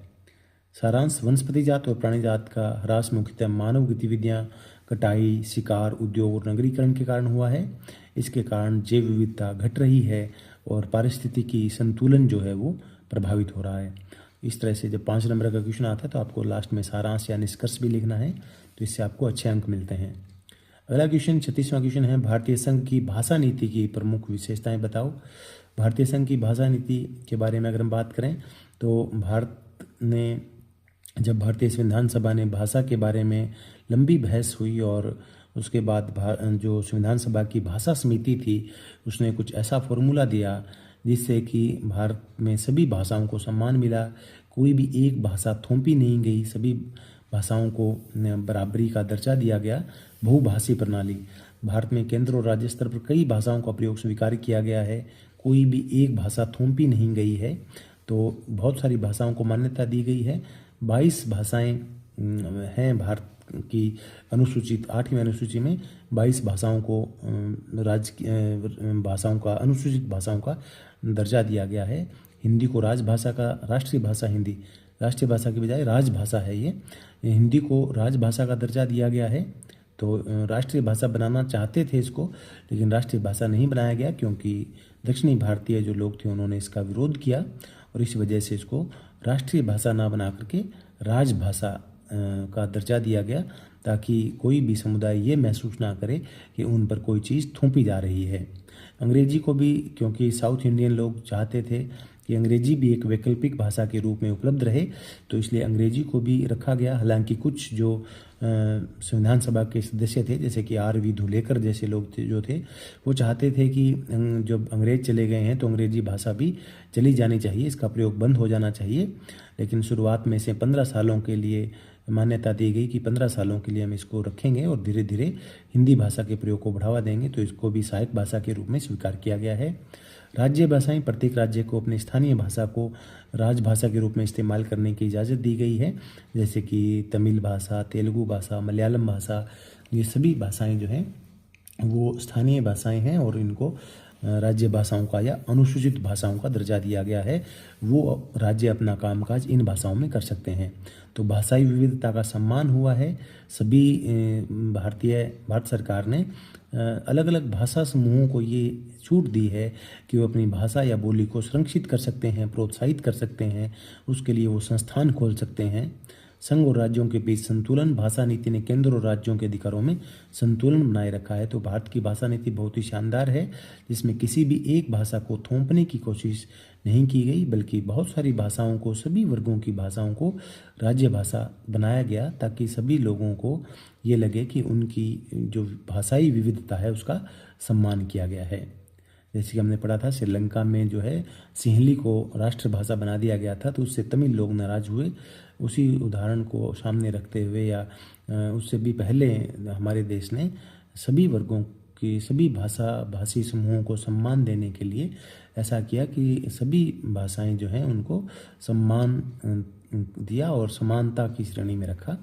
S1: सारांश, वनस्पति जात और प्राणी जात का ह्रास मुख्यतः मानव गतिविधियां, कटाई, शिकार, उद्योग और नगरीकरण के कारण हुआ है। इसके कारण जैव विविधता घट रही है और पारिस्थितिकी संतुलन जो है वो प्रभावित हो रहा है। इस तरह से जब 5 नंबर का क्वेश्चन आता है तो आपको लास्ट में सारांश या निष्कर्ष भी लिखना है, तो इससे आपको अच्छे अंक मिलते हैं। अगला क्वेश्चन 36वां क्वेश्चन है, भारतीय संघ की भाषा नीति की प्रमुख विशेषताएं बताओ। भारतीय संघ की भाषा नीति के बारे में अगर हम बात करें तो भारत ने, जब भारतीय संविधान सभा ने भाषा के बारे में लंबी बहस हुई और उसके बाद जो संविधान सभा की भाषा समिति थी उसने कुछ ऐसा फॉर्मूला दिया जिससे कि भारत में सभी भाषाओं को सम्मान मिला, कोई भी एक भाषा थोपी नहीं गई, सभी भाषाओं को बराबरी का दर्जा दिया गया। बहुभाषी प्रणाली, भारत में केंद्र और राज्य स्तर पर कई भाषाओं का प्रयोग स्वीकार किया गया है, कोई भी एक भाषा थोपी नहीं गई है, तो बहुत सारी भाषाओं को मान्यता दी गई है। 22 भाषाएं हैं भारत की अनुसूचित 8वीं अनुसूची में, 22 भाषाओं को भाषाओं का अनुसूचित भाषाओं का दर्जा दिया गया है। हिंदी को राजभाषा का, राष्ट्रीय भाषा हिंदी राष्ट्रीय भाषा की बजाय राजभाषा है, ये हिंदी को राजभाषा का दर्जा दिया गया है। तो राष्ट्रीय भाषा बनाना चाहते थे इसको, लेकिन राष्ट्रीय भाषा नहीं बनाया गया क्योंकि दक्षिणी भारतीय जो लोग थे उन्होंने इसका विरोध किया और इस वजह से इसको राष्ट्रीय भाषा ना बना करके राजभाषा का दर्जा दिया गया, ताकि कोई भी समुदाय ये महसूस ना करे कि उन पर कोई चीज़ थोपी जा रही है। अंग्रेजी को भी, क्योंकि साउथ इंडियन लोग चाहते थे कि अंग्रेजी भी एक वैकल्पिक भाषा के रूप में उपलब्ध रहे, तो इसलिए अंग्रेजी को भी रखा गया। हालांकि कुछ जो संविधान सभा के सदस्य थे, जैसे कि R.V. धुलेकर जैसे लोग थे जो थे, वो चाहते थे कि जब अंग्रेज चले गए हैं तो अंग्रेजी भाषा भी चली जानी चाहिए, इसका प्रयोग बंद हो जाना चाहिए। लेकिन शुरुआत में से 15 सालों के लिए मान्यता दी गई कि 15 सालों के लिए हम इसको रखेंगे और धीरे धीरे हिंदी भाषा के प्रयोग को बढ़ावा देंगे, तो इसको भी सहायक भाषा के रूप में स्वीकार किया गया है। राज्य भाषाएं, प्रत्येक राज्य को अपनी स्थानीय भाषा को राजभाषा के रूप में इस्तेमाल करने की इजाज़त दी गई है, जैसे कि तमिल भाषा, तेलुगु भाषा, मलयालम भाषा, ये सभी भाषाएं जो हैं वो स्थानीय भाषाएं हैं और इनको राज्य भाषाओं का या अनुसूचित भाषाओं का दर्जा दिया गया है। वो राज्य अपना कामकाज इन भाषाओं में कर सकते हैं। तो भाषाई विविधता का सम्मान हुआ है। सभी भारत सरकार ने अलग अलग भाषा समूहों को ये छूट दी है कि वो अपनी भाषा या बोली को संरक्षित कर सकते हैं, प्रोत्साहित कर सकते हैं, उसके लिए वो संस्थान खोल सकते हैं। संघ और राज्यों के बीच संतुलन, भाषा नीति ने केंद्र और राज्यों के अधिकारों में संतुलन बनाए रखा है। तो भारत की भाषा नीति बहुत ही शानदार है, जिसमें किसी भी एक भाषा को थोपने की कोशिश नहीं की गई, बल्कि बहुत सारी भाषाओं को, सभी वर्गों की भाषाओं को राज्य भाषा बनाया गया, ताकि सभी लोगों को ये लगे कि उनकी जो भाषाई विविधता है उसका सम्मान किया गया है। जैसे कि हमने पढ़ा था, श्रीलंका में जो है सिंहली को राष्ट्रभाषा बना दिया गया था, तो उससे तमिल लोग नाराज हुए। उसी उदाहरण को सामने रखते हुए या उससे भी पहले हमारे देश ने सभी वर्गों की, सभी भाषी समूहों को सम्मान देने के लिए ऐसा किया कि सभी भाषाएं जो हैं उनको सम्मान दिया और समानता की श्रेणी में रखा।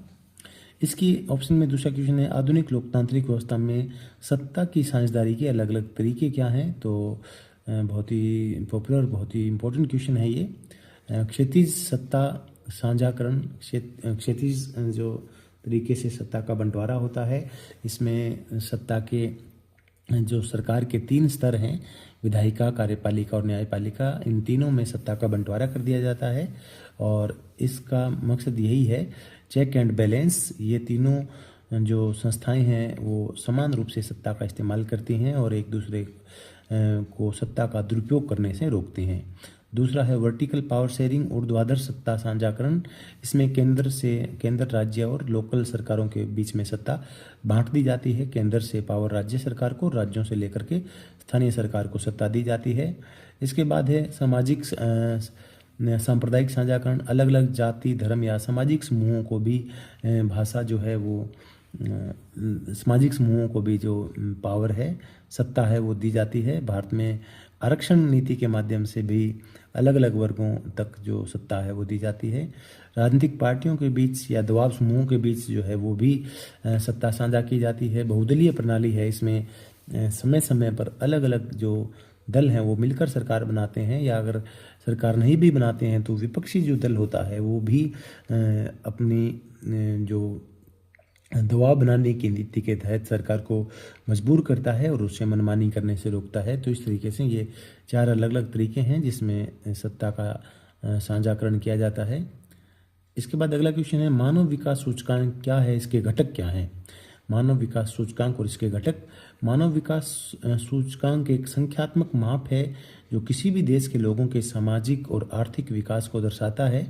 S1: इसकी ऑप्शन में दूसरा क्वेश्चन है, आधुनिक लोकतांत्रिक व्यवस्था में सत्ता की साझेदारी के अलग अलग तरीके क्या हैं। तो बहुत ही पॉपुलर, बहुत ही इम्पोर्टेंट क्वेश्चन है ये। क्षैतिज सत्ता साझाकरण, क्षैतिज जो तरीके से सत्ता का बंटवारा होता है, इसमें सत्ता के जो सरकार के 3 स्तर हैं, विधायिका, कार्यपालिका और न्यायपालिका, इन तीनों में सत्ता का बंटवारा कर दिया जाता है और इसका मकसद यही है, चेक एंड बैलेंस। ये तीनों जो संस्थाएं हैं वो समान रूप से सत्ता का इस्तेमाल करती हैं और एक दूसरे को सत्ता का दुरुपयोग करने से रोकती हैं। दूसरा है वर्टिकल पावर शेयरिंग, ऊर्ध्वाधर सत्ता साझाकरण। इसमें केंद्र, राज्य और लोकल सरकारों के बीच में सत्ता बांट दी जाती है। केंद्र से पावर राज्य सरकार को, राज्यों से लेकर के स्थानीय सरकार को सत्ता दी जाती है। इसके बाद है सामाजिक सांप्रदायिक साझाकरण, अलग अलग जाति, धर्म या सामाजिक समूहों को भी भाषा जो है वो सामाजिक समूहों को भी जो पावर है, सत्ता है, वो दी जाती है। भारत में आरक्षण नीति के माध्यम से भी अलग अलग वर्गों तक जो सत्ता है वो दी जाती है। राजनीतिक पार्टियों के बीच या दबाव समूहों के बीच जो है वो भी सत्ता साझा की जाती है। बहुदलीय प्रणाली है, इसमें समय समय पर अलग अलग जो दल हैं वो मिलकर सरकार बनाते हैं, या अगर सरकार नहीं भी बनाते हैं तो विपक्षी जो दल होता है वो भी अपनी जो दबाव बनाने की नीति के तहत सरकार को मजबूर करता है और उससे मनमानी करने से रोकता है। तो इस तरीके से ये 4 अलग अलग तरीके हैं जिसमें सत्ता का साझाकरण किया जाता है। इसके बाद अगला क्वेश्चन है, मानव विकास सूचकांक क्या है, इसके घटक क्या हैं। मानव विकास सूचकांक और इसके घटक। मानव विकास सूचकांक एक संख्यात्मक माप है जो किसी भी देश के लोगों के सामाजिक और आर्थिक विकास को दर्शाता है।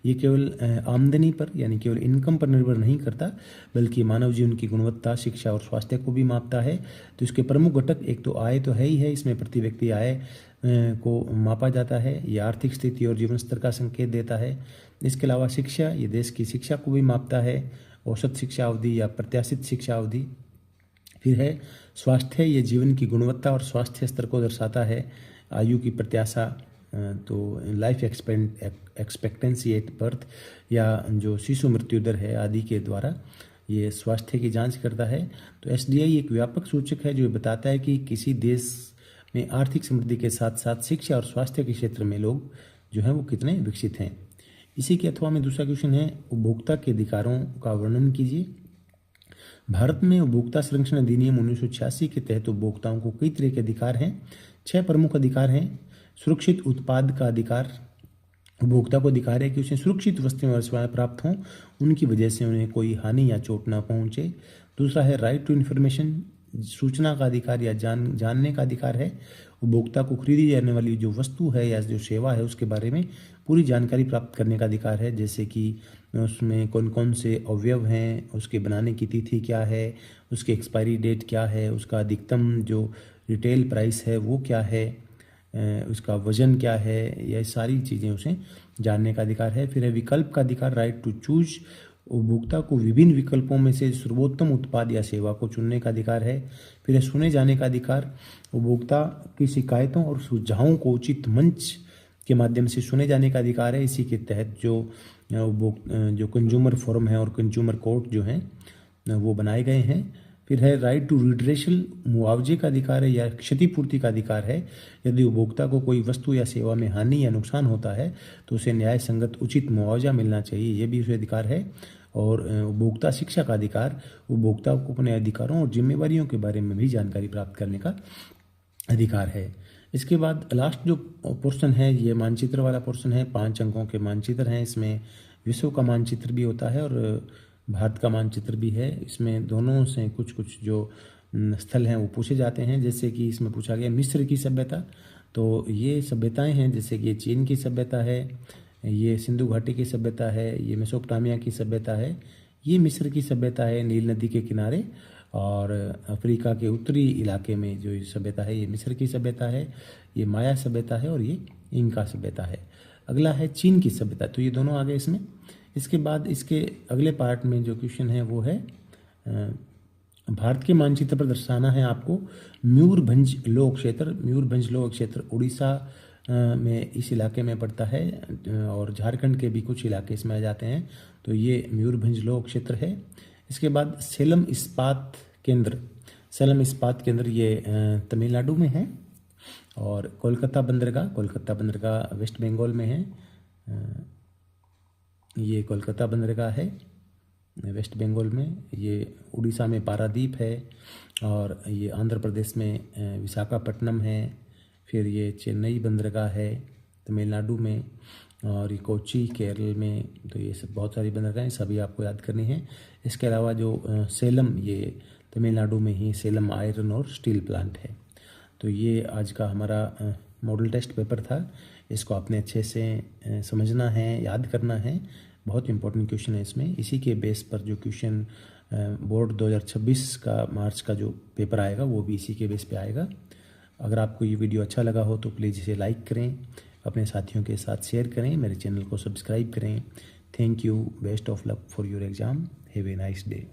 S1: ये केवल आमदनी पर यानी केवल इनकम पर निर्भर नहीं करता, बल्कि मानव जीवन की गुणवत्ता, शिक्षा और स्वास्थ्य को भी मापता है। तो इसके प्रमुख घटक, एक तो आय तो है ही है, इसमें प्रति व्यक्ति आय को मापा जाता है। ये आर्थिक स्थिति और जीवन स्तर का संकेत देता है। इसके अलावा शिक्षा, ये देश की शिक्षा को भी मापता है, औसत शिक्षा अवधि या प्रत्याशित शिक्षा अवधि। फिर है स्वास्थ्य, ये जीवन की गुणवत्ता और स्वास्थ्य स्तर को दर्शाता है। आयु की प्रत्याशा, तो लाइफ एक्सपेक्टेंसी एट बर्थ या जो शिशु मृत्यु दर है आदि के द्वारा ये स्वास्थ्य की जांच करता है। तो एसडीआई एक व्यापक सूचक है जो बताता है कि किसी देश में आर्थिक समृद्धि के साथ साथ शिक्षा और स्वास्थ्य के क्षेत्र में लोग जो हैं वो कितने विकसित हैं। इसी के अथवा में दूसरा क्वेश्चन है, उपभोक्ता के अधिकारों का वर्णन कीजिए। भारत में उपभोक्ता संरक्षण अधिनियम 1986 के तहत उपभोक्ताओं को कई तरह के अधिकार हैं। 6 प्रमुख अधिकार हैं। सुरक्षित उत्पाद का अधिकार, उपभोक्ता को अधिकार है कि उसे सुरक्षित वस्तुएं और सेवाएं प्राप्त हों, उनकी वजह से उन्हें कोई हानि या चोट ना पहुंचे। दूसरा है राइट टू इन्फॉर्मेशन, सूचना का अधिकार या जानने का अधिकार है। उपभोक्ता को खरीदी जाने वाली जो वस्तु है या जो सेवा है उसके बारे में पूरी जानकारी प्राप्त करने का अधिकार है, जैसे कि उसमें कौन कौन से अवयव हैं, उसके बनाने की तिथि क्या है, उसकी एक्सपायरी डेट क्या है, उसका अधिकतम जो रिटेल प्राइस है वो क्या है, उसका वजन क्या है, यह सारी चीज़ें उसे जानने का अधिकार है। फिर है विकल्प का अधिकार, राइट टू चूज, उपभोक्ता को विभिन्न विकल्पों में से सर्वोत्तम उत्पाद या सेवा को चुनने का अधिकार है। फिर है सुने जाने का अधिकार, उपभोक्ता की शिकायतों और सुझावों को उचित मंच के माध्यम से सुने जाने का अधिकार है। इसी के तहत जो कंज्यूमर फोरम है और कंज्यूमर कोर्ट जो हैं वो बनाए गए हैं। फिर है राइट टू रिड्रेशल, मुआवजे का अधिकार है या क्षतिपूर्ति का अधिकार है। यदि उपभोक्ता को कोई वस्तु या सेवा में हानि या नुकसान होता है तो उसे न्याय संगत उचित मुआवजा मिलना चाहिए, ये भी उसे अधिकार है। और उपभोक्ता शिक्षा का अधिकार, उपभोक्ता को अपने अधिकारों और जिम्मेवारियों के बारे में भी जानकारी प्राप्त करने का अधिकार है। इसके बाद लास्ट जो पोर्शन है ये मानचित्र वाला पोर्शन है। 5 अंकों के मानचित्र हैं, इसमें विश्व का मानचित्र भी होता है और भारत का मानचित्र भी है। इसमें दोनों से कुछ कुछ जो स्थल हैं वो पूछे जाते हैं, जैसे कि इसमें पूछा गया मिस्र की सभ्यता। तो ये सभ्यताएं हैं, जैसे कि ये चीन की सभ्यता है, ये सिंधु घाटी की सभ्यता है, ये मेसोपोटामिया की सभ्यता है, ये मिस्र की सभ्यता है नील नदी के किनारे, और अफ्रीका के उत्तरी इलाके में जो सभ्यता है ये मिस्र की सभ्यता है, ये माया सभ्यता है और ये इंका सभ्यता है। अगला है चीन की सभ्यता, तो ये दोनों आ गए इसमें। इसके बाद इसके अगले पार्ट में जो क्वेश्चन है वो है भारत के मानचित्र पर दर्शाना है आपको मयूरभंज लोक क्षेत्र। मयूरभंज लोक क्षेत्र उड़ीसा में इस इलाके में पड़ता है और झारखंड के भी कुछ इलाके इसमें आ जाते हैं। तो ये मयूरभंज लोक क्षेत्र है। इसके बाद सेलम इस्पात केंद्र, सेलम इस्पात केंद्र ये तमिलनाडु में है। और कोलकाता बंदरगाह वेस्ट बंगाल में है। ये कोलकाता बंदरगाह है वेस्ट बंगाल में। ये उड़ीसा में पारादीप है और ये आंध्र प्रदेश में विशाखापट्टनम है। फिर ये चेन्नई बंदरगाह है तमिलनाडु में, और ये कोच्चि केरल में। तो ये सब बहुत सारी बंदरगाहें सभी आपको याद करनी है। इसके अलावा जो सेलम, ये तमिलनाडु में ही सेलम आयरन और स्टील प्लांट है। तो ये आज का हमारा मॉडल टेस्ट पेपर था। इसको आपने अच्छे से समझना है, याद करना है। बहुत इंपॉर्टेंट क्वेश्चन है इसमें। इसी के बेस पर जो क्वेश्चन बोर्ड 2026 का मार्च का जो पेपर आएगा वो भी इसी के बेस पे आएगा। अगर आपको ये वीडियो अच्छा लगा हो तो प्लीज़ इसे लाइक करें, अपने साथियों के साथ शेयर करें, मेरे चैनल को सब्सक्राइब करें। Thank you, best of luck for your exam, have a nice day.